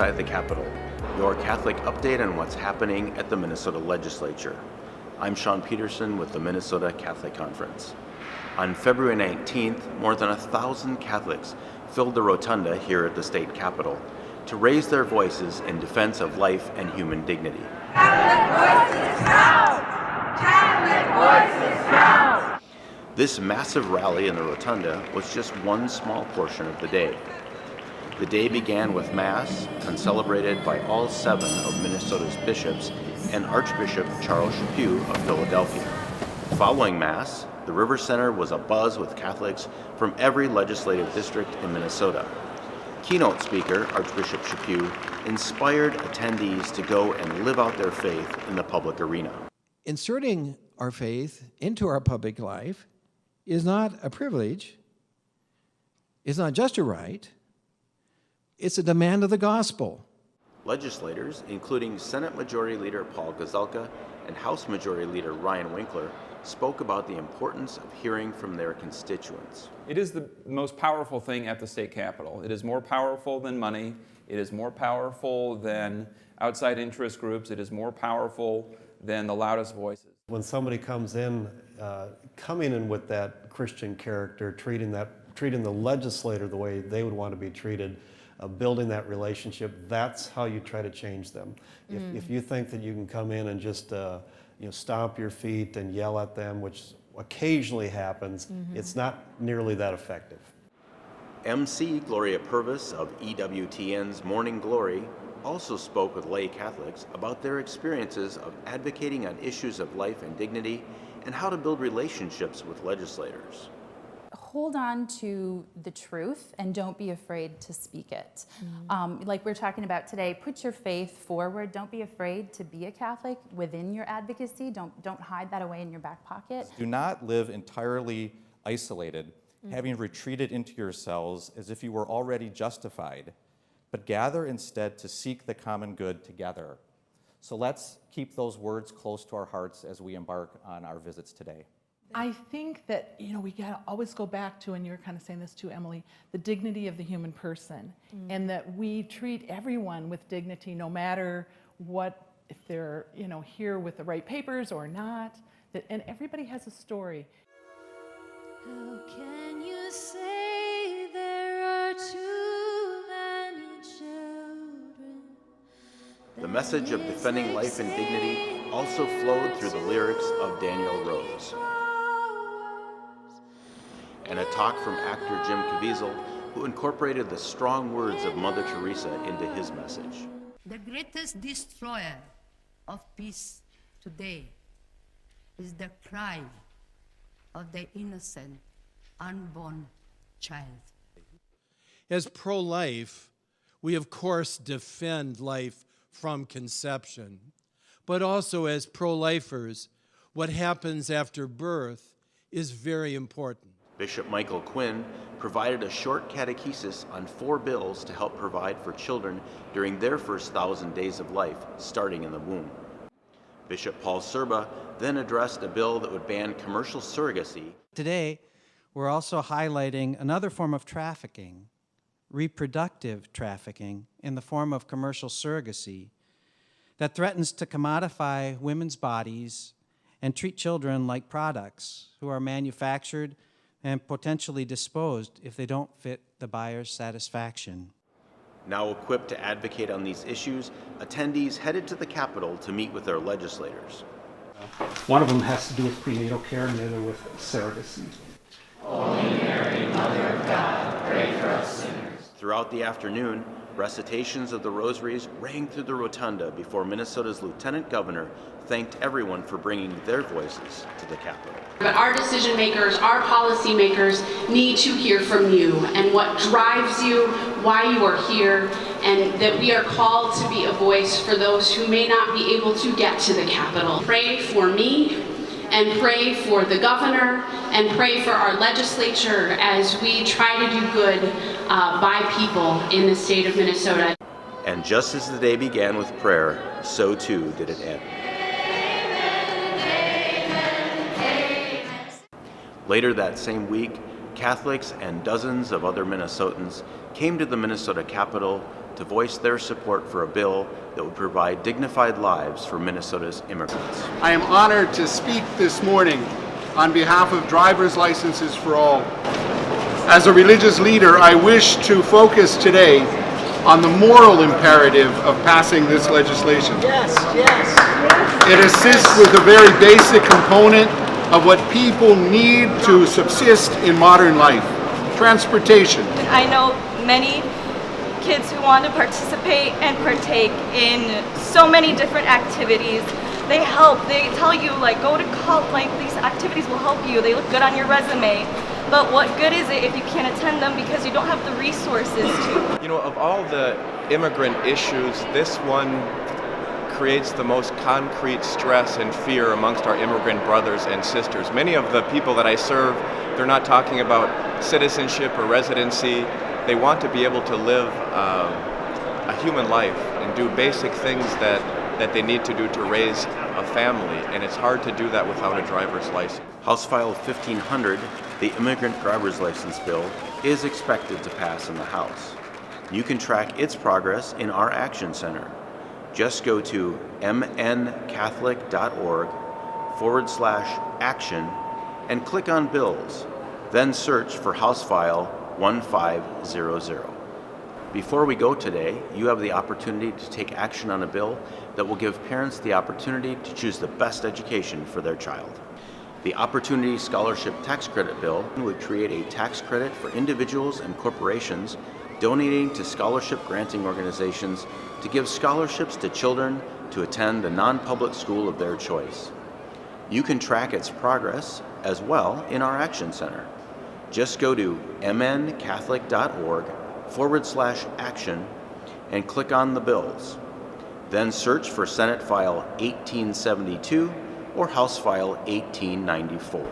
Inside the Capitol, your Catholic update on what's happening at the Minnesota Legislature. I'm Sean Peterson with the Minnesota Catholic Conference. On February 19th, more than 1,000 Catholics filled the rotunda here at the state capitol to raise their voices in defense of life and human dignity. Catholic voices count! Catholic voices count! This massive rally in the rotunda was just one small portion of the day. The day began with Mass, concelebrated by all 7 of Minnesota's bishops and Archbishop Charles Chaput of Philadelphia. Following Mass, the River Center was abuzz with Catholics from every legislative district in Minnesota. Keynote speaker, Archbishop Chaput, inspired attendees to go and live out their faith in the public arena. Inserting our faith into our public life is not a privilege, it's not just a right, it's a demand of the gospel. Legislators, including Senate Majority Leader Paul Gazelka and House Majority Leader Ryan Winkler, spoke about the importance of hearing from their constituents. It is the most powerful thing at the state capitol. It is more powerful than money. It is more powerful than outside interest groups. It is more powerful than the loudest voices. When somebody comes in, coming in with that Christian character, treating the legislator the way they would want to be treated, building that relationship, that's how you try to change them. If you think that you can come in and just stomp your feet and yell at them, which occasionally happens, it's not nearly that effective. MC Gloria Purvis of EWTN's Morning Glory also spoke with lay Catholics about their experiences of advocating on issues of life and dignity and how to build relationships with legislators. Hold on to the truth and don't be afraid to speak it. Like we're talking about today, put your faith forward. Don't be afraid to be a Catholic within your advocacy. Don't hide that away in your back pocket. Do not live entirely isolated, having retreated into yourselves as if you were already justified, but gather instead to seek the common good together. So let's keep those words close to our hearts as we embark on our visits today. I think that, we gotta always go back to, and you're kind of saying this too, Emily, the dignity of the human person, and that we treat everyone with dignity, no matter what, if they're, here with the right papers or not, and everybody has a story. How can you say there are too many children? The message of defending life and dignity also flowed through the lyrics of Daniel Rose. And a talk from actor Jim Caviezel, who incorporated the strong words of Mother Teresa into his message. The greatest destroyer of peace today is the cry of the innocent, unborn child. As pro-life, we of course defend life from conception, but also as pro-lifers, what happens after birth is very important. Bishop Michael Quinn provided a short catechesis on 4 bills to help provide for children during their first 1,000 days of life, starting in the womb. Bishop Paul Serba then addressed a bill that would ban commercial surrogacy. Today, we're also highlighting another form of trafficking, reproductive trafficking, in the form of commercial surrogacy that threatens to commodify women's bodies and treat children like products who are manufactured and potentially disposed if they don't fit the buyer's satisfaction. Now equipped to advocate on these issues, attendees headed to the Capitol to meet with their legislators. One of them has to do with prenatal care and the other with surrogacy. Holy Mary, Mother of God, pray for us sinners. Throughout the afternoon, recitations of the rosaries rang through the rotunda before Minnesota's Lieutenant Governor thanked everyone for bringing their voices to the Capitol. But our decision makers, our policy makers need to hear from you and what drives you, why you are here, and that we are called to be a voice for those who may not be able to get to the Capitol. Pray for me, and pray for the governor, and pray for our legislature as we try to do good by people in the state of Minnesota. And just as the day began with prayer, so too did it end. Later that same week, Catholics and dozens of other Minnesotans came to the Minnesota Capitol to voice their support for a bill that would provide dignified lives for Minnesota's immigrants. I am honored to speak this morning on behalf of Driver's Licenses for All. As a religious leader, I wish to focus today on the moral imperative of passing this legislation. Yes, yes. It assists with a very basic component of what people need to subsist in modern life: transportation. I know many kids who want to participate and partake in so many different activities. They help, they tell you, like, go to college, like, these activities will help you, they look good on your resume. But what good is it if you can't attend them because you don't have the resources to? You know, of all the immigrant issues, this one creates the most concrete stress and fear amongst our immigrant brothers and sisters. Many of the people that I serve, they're not talking about citizenship or residency. They want to be able to live a human life and do basic things that they need to do to raise a family, and it's hard to do that without a driver's license. House File 1500, the Immigrant Driver's License Bill, is expected to pass in the House. You can track its progress in our Action Center. Just go to mncatholic.org/action and click on Bills, then search for House File 1500. Before we go today, you have the opportunity to take action on a bill that will give parents the opportunity to choose the best education for their child. The Opportunity Scholarship Tax Credit Bill would create a tax credit for individuals and corporations donating to scholarship granting organizations to give scholarships to children to attend the non-public school of their choice. You can track its progress as well in our Action Center. Just go to mncatholic.org/action and click on the bills. Then search for Senate File 1872 or House File 1894.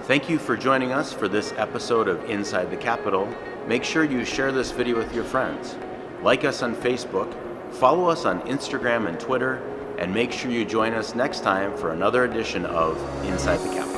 Thank you for joining us for this episode of Inside the Capitol. Make sure you share this video with your friends. Like us on Facebook, follow us on Instagram and Twitter, and make sure you join us next time for another edition of Inside the Capitol.